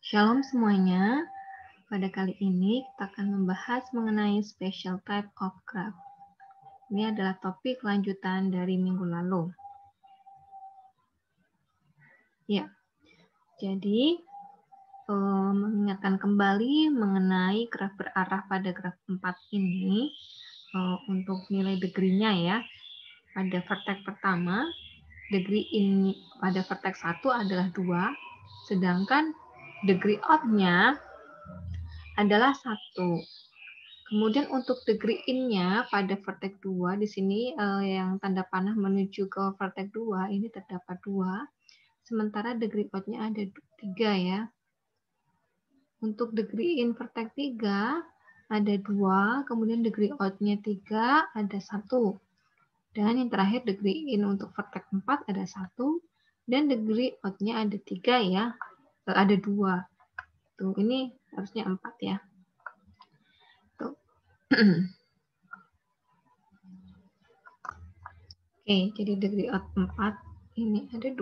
Shalom semuanya. Pada kali ini kita akan membahas mengenai special type of graph. Ini adalah topik lanjutan dari minggu lalu. Ya, jadi mengingatkan kembali mengenai graf berarah pada graf 4 ini untuk nilai degree-nya ya. Pada vertex pertama, degree ini pada vertex 1 adalah 2, sedangkan degree out-nya adalah 1. Kemudian untuk degree in-nya pada vertex 2 di sini yang tanda panah menuju ke vertex 2 ini terdapat 2. Sementara degree out-nya ada 3 ya. Untuk degree in vertex 3 ada 2, kemudian degree out-nya 3 ada 1. Dan yang terakhir degree in untuk vertex 4 ada 1 dan degree out-nya ada 3 ya. Ada 2. Tuh, ini harusnya 4 ya. Tuh. Oke, jadi degree out 4 ini ada 2.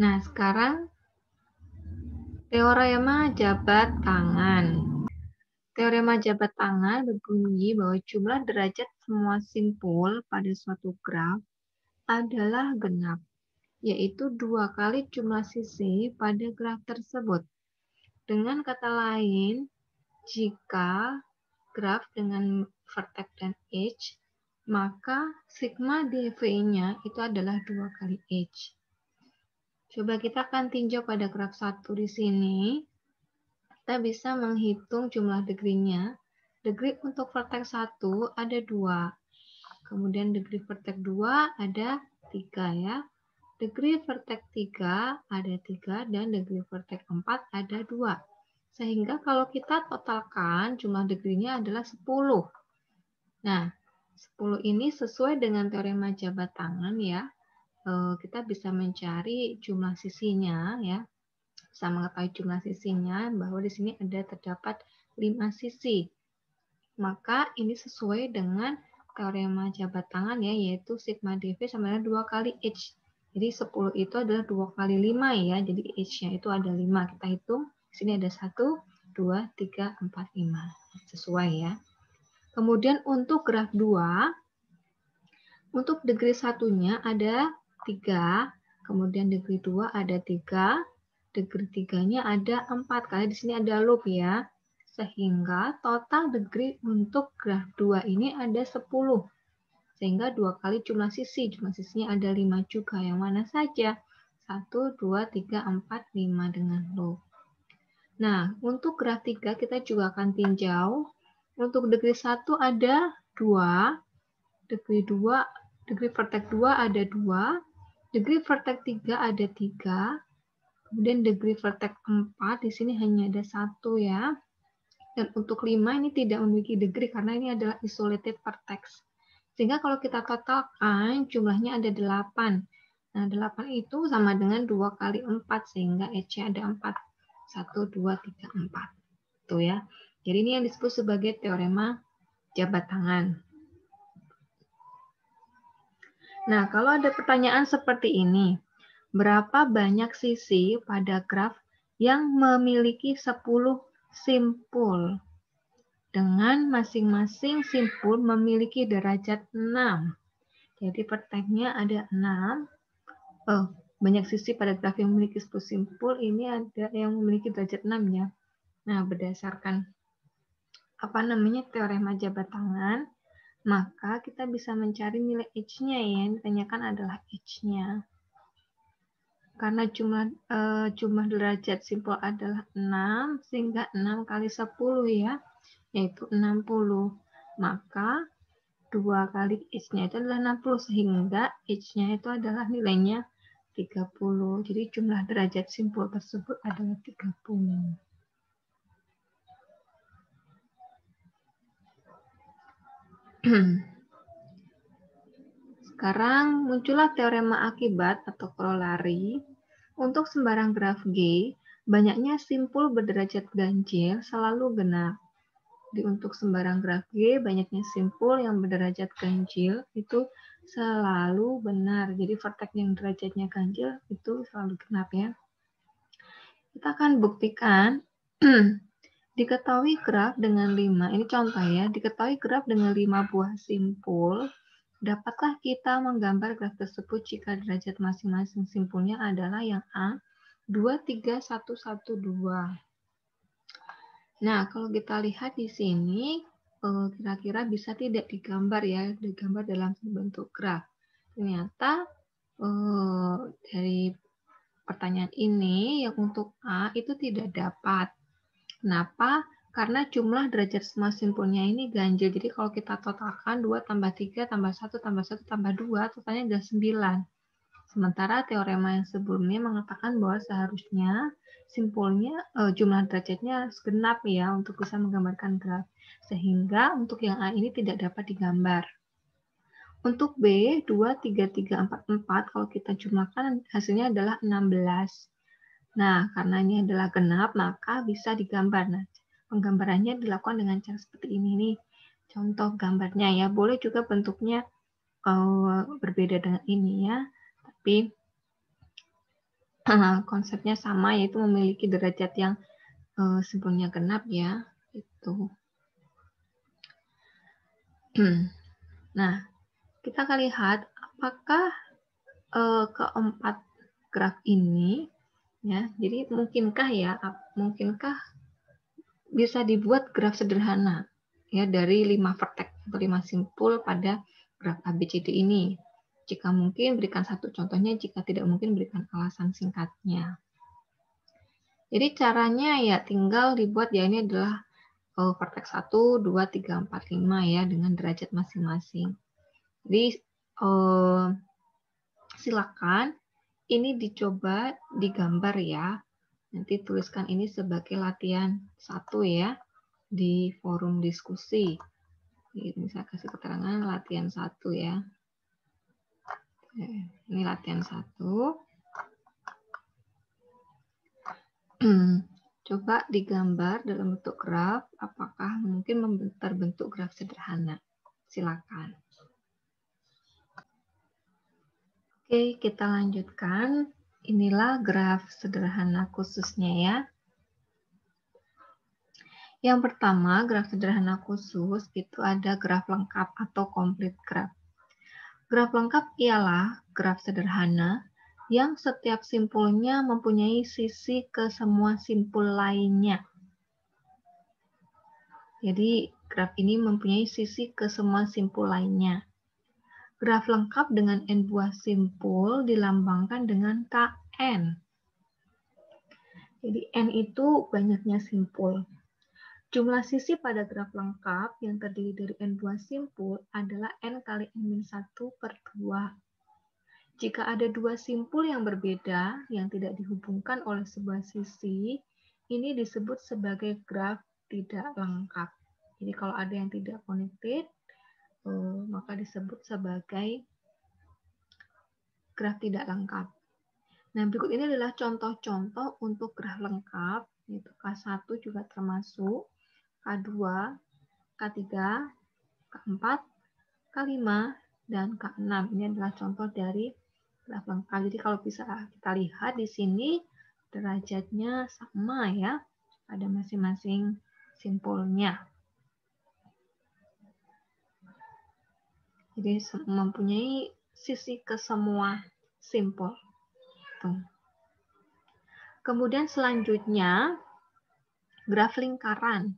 Nah, sekarang teorema jabat tangan. Teorema jabat tangan berbunyi bahwa jumlah derajat semua simpul pada suatu graf adalah genap, yaitu 2 kali jumlah sisi pada graf tersebut. Dengan kata lain, jika graf dengan vertex dan edge, maka sigma dv-nya itu adalah 2 kali edge. Coba kita akan tinjau pada graf 1 di sini. Kita bisa menghitung jumlah degree-nya. Degree untuk vertex 1 ada 2. Kemudian degree vertex 2 ada 3 ya. Degree vertex 3 ada 3 dan degree vertex 4 ada 2. Sehingga kalau kita totalkan jumlah degree-nya adalah 10. Nah, 10 ini sesuai dengan teorema jabat tangan ya. Kita bisa mencari jumlah sisinya ya, bisa mengetahui jumlah sisinya bahwa di sini terdapat 5 sisi. Maka ini sesuai dengan teorema jabat tangan ya, yaitu sigma dv sama dengan 2 kali h. Jadi 10 itu adalah 2 kali 5 ya, jadi h-nya itu ada 5. Kita hitung, di sini ada 1, 2, 3, 4, 5. Sesuai ya. Kemudian untuk graf 2, untuk degree 1-nya ada 3, kemudian degree 2 ada 3, degree 3-nya ada 4, karena di sini ada loop ya. Sehingga total degree untuk graf 2 ini ada 10. Sehingga 2 kali jumlah sisinya ada 5 juga. Yang mana saja? 1, 2, 3, 4, 5 dengan loop. Nah, untuk graf 3 kita juga akan tinjau. Untuk degree 1 ada 2, degree 2, degree vertex 2 ada 2, degree vertex 3 ada 3, kemudian degree vertex 4 di sini hanya ada 1 ya. Dan untuk 5 ini tidak memiliki degree karena ini adalah isolated vertex. Sehingga kalau kita totalkan jumlahnya ada 8. Nah, 8 itu sama dengan 2 kali 4 sehingga H-nya ada 4. 1, 2, 3, 4. Tuh ya. Jadi ini yang disebut sebagai teorema jabat tangan. Nah, kalau ada pertanyaan seperti ini, berapa banyak sisi pada graf yang memiliki 10 simpul? Dengan masing-masing simpul memiliki derajat 6. Jadi vertexnya ada 6. Banyak sisi pada graf yang memiliki 10 simpul, ini ada yang memiliki derajat 6 ya. Nah, berdasarkan teorema jabat tangan, maka kita bisa mencari nilai H-nya ya. Yang ditanyakan adalah H-nya. Karena jumlah derajat simpul adalah 6, sehingga 6 kali 10 ya, yaitu 60. Maka 2 kali H-nya itu adalah 60, sehingga H-nya itu adalah nilainya 30. Jadi jumlah derajat simpul tersebut adalah 30. Sekarang muncullah teorema akibat atau korolari. Untuk sembarang graf G, banyaknya simpul berderajat ganjil selalu genap. Jadi untuk sembarang graf G, banyaknya simpul yang berderajat ganjil itu selalu benar. Jadi vertex yang derajatnya ganjil itu selalu genap ya. Kita akan buktikan diketahui graf dengan 5, ini contoh ya, diketahui graf dengan 5 buah simpul, dapatkah kita menggambar graf tersebut jika derajat masing-masing simpulnya adalah yang A, 2, 3, 1, 1, 2. Nah, kalau kita lihat di sini, kira-kira bisa tidak digambar ya, digambar dalam bentuk graf. Ternyata dari pertanyaan ini yang untuk A itu tidak dapat. Kenapa? Karena jumlah derajat semua simpulnya ini ganjil. Jadi kalau kita totalkan 2 tambah 3 tambah 1 tambah 1 tambah 2, totalnya adalah 9. Sementara teorema yang sebelumnya mengatakan bahwa seharusnya simpulnya jumlah derajatnya genap ya untuk bisa menggambarkan graf. Sehingga untuk yang A ini tidak dapat digambar. Untuk B, 2, 3, 3, 4, 4, kalau kita jumlahkan hasilnya adalah 16. Nah, karena ini adalah genap, maka bisa digambar. Nah, penggambarannya dilakukan dengan cara seperti ini nih. Contoh gambarnya ya, boleh juga bentuknya berbeda dengan ini ya, tapi konsepnya sama, yaitu memiliki derajat yang simpulnya genap ya. Itu. Nah, kita akan lihat apakah keempat graf ini ya, jadi mungkinkah bisa dibuat graf sederhana ya dari 5 vertex atau 5 simpul pada graf ABCD ini. Jika mungkin berikan satu contohnya, jika tidak mungkin berikan alasan singkatnya. Jadi caranya ya tinggal dibuat ya, ini adalah vertex 1, 2, 3, 4, 5 ya dengan derajat masing-masing. Jadi silakan ini dicoba digambar ya. Nanti tuliskan ini sebagai latihan 1 ya di forum diskusi. Ini saya kasih keterangan latihan 1 ya. Ini latihan 1. Coba digambar dalam bentuk graf, apakah mungkin terbentuk graf sederhana. Silakan. Oke, kita lanjutkan. Inilah graf sederhana khususnya ya. Yang pertama, graf sederhana khusus itu ada graf lengkap atau complete graph. Graf lengkap ialah graf sederhana yang setiap simpulnya mempunyai sisi ke semua simpul lainnya. Jadi, graf ini mempunyai sisi ke semua simpul lainnya. Graf lengkap dengan n buah simpul dilambangkan dengan Kn. Jadi, n itu banyaknya simpul. Jumlah sisi pada graf lengkap yang terdiri dari n buah simpul adalah n kali n-1 per 2. Jika ada dua simpul yang berbeda yang tidak dihubungkan oleh sebuah sisi, ini disebut sebagai graf tidak lengkap. Jadi kalau ada yang tidak connected, maka disebut sebagai graf tidak lengkap. Nah, berikut ini adalah contoh-contoh untuk graf lengkap, yaitu K1 juga termasuk, K2, K3, K4, K5, dan K6. Ini adalah contoh dari graf lengkap. Jadi kalau bisa kita lihat di sini derajatnya sama ya pada masing-masing simpulnya. Jadi mempunyai sisi ke semua simpul. Tuh. Kemudian selanjutnya graf lingkaran.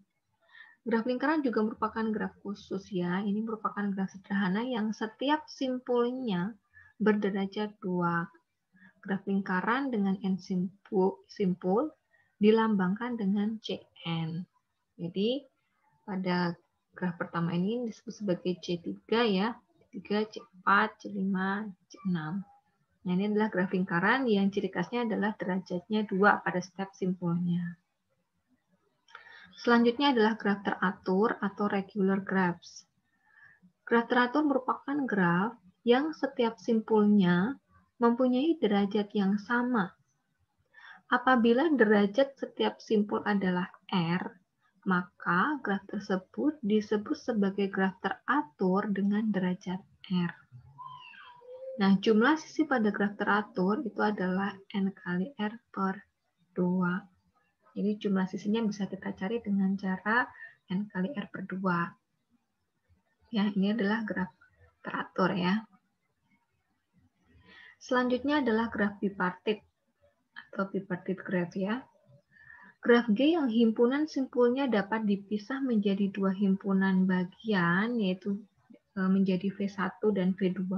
Graf lingkaran juga merupakan graf khusus ya. Ini merupakan graf sederhana yang setiap simpulnya berderajat 2. Graf lingkaran dengan n simpul dilambangkan dengan Cn. Jadi pada graf pertama ini disebut sebagai C3 ya. C3, C4, C5, C6. Nah, ini adalah graf lingkaran yang ciri khasnya adalah derajatnya 2 pada setiap simpulnya. Selanjutnya adalah graf teratur atau regular graphs. Graf teratur merupakan graf yang setiap simpulnya mempunyai derajat yang sama. Apabila derajat setiap simpul adalah R, maka graf tersebut disebut sebagai graf teratur dengan derajat R. Nah, jumlah sisi pada graf teratur itu adalah N kali R per 2. Jadi jumlah sisinya bisa kita cari dengan cara N kali R per 2. Ya, ini adalah graf teratur ya. Selanjutnya adalah graf bipartit atau bipartit graph ya. Graf G yang himpunan simpulnya dapat dipisah menjadi dua himpunan bagian, yaitu menjadi V1 dan V2.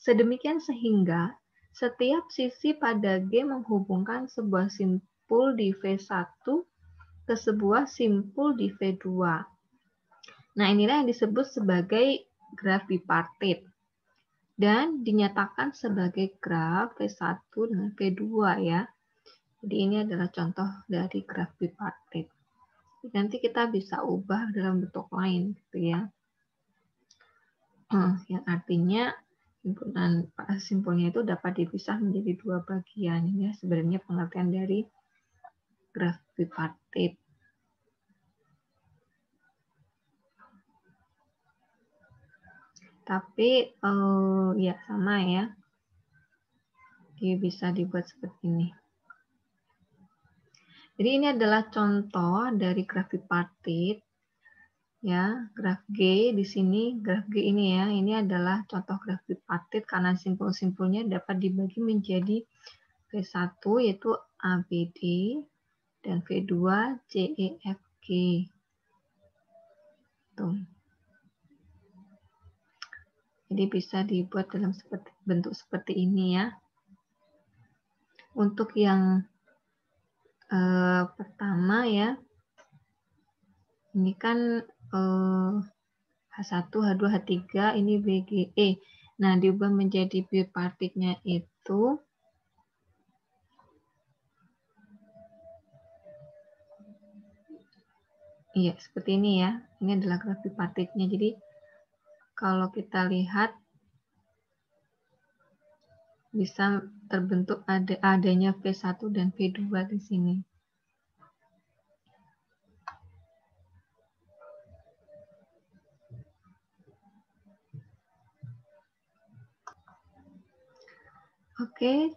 Sedemikian sehingga setiap sisi pada G menghubungkan sebuah simpul di V1 ke sebuah simpul di V2. Nah, inilah yang disebut sebagai graf bipartit dan dinyatakan sebagai graf V1 dengan V2 ya. Jadi ini adalah contoh dari graf bipartit. Nanti kita bisa ubah dalam bentuk lain gitu ya. Yang artinya simpulnya itu dapat dipisah menjadi dua bagian. Ini sebenarnya pengertian dari graf bipartit. Tapi ya sama ya. Dia bisa dibuat seperti ini. Jadi ini adalah contoh dari graf bipartit. Ya, graf G di sini, graf G ini ya, ini adalah contoh graf bipartit karena simpul-simpulnya dapat dibagi menjadi V1 yaitu ABD dan V2 CEFG. Tuh. Jadi bisa dibuat dalam bentuk seperti ini ya. Untuk yang pertama ya, ini kan H1, H2, H3, ini BGE. Nah, diubah menjadi bipartitnya itu iya, seperti ini ya. Ini adalah graf bipartitnya. Jadi, kalau kita lihat bisa terbentuk adanya V1 dan V2 di sini. Oke,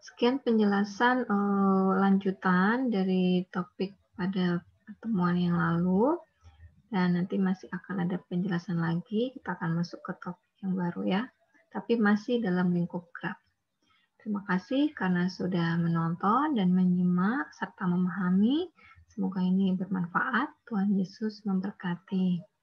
sekian penjelasan lanjutan dari topik pada pertemuan yang lalu. Dan nanti masih akan ada penjelasan lagi. Kita akan masuk ke topik yang baru ya. Tapi masih dalam lingkup graf. Terima kasih karena sudah menonton dan menyimak serta memahami. Semoga ini bermanfaat. Tuhan Yesus memberkati.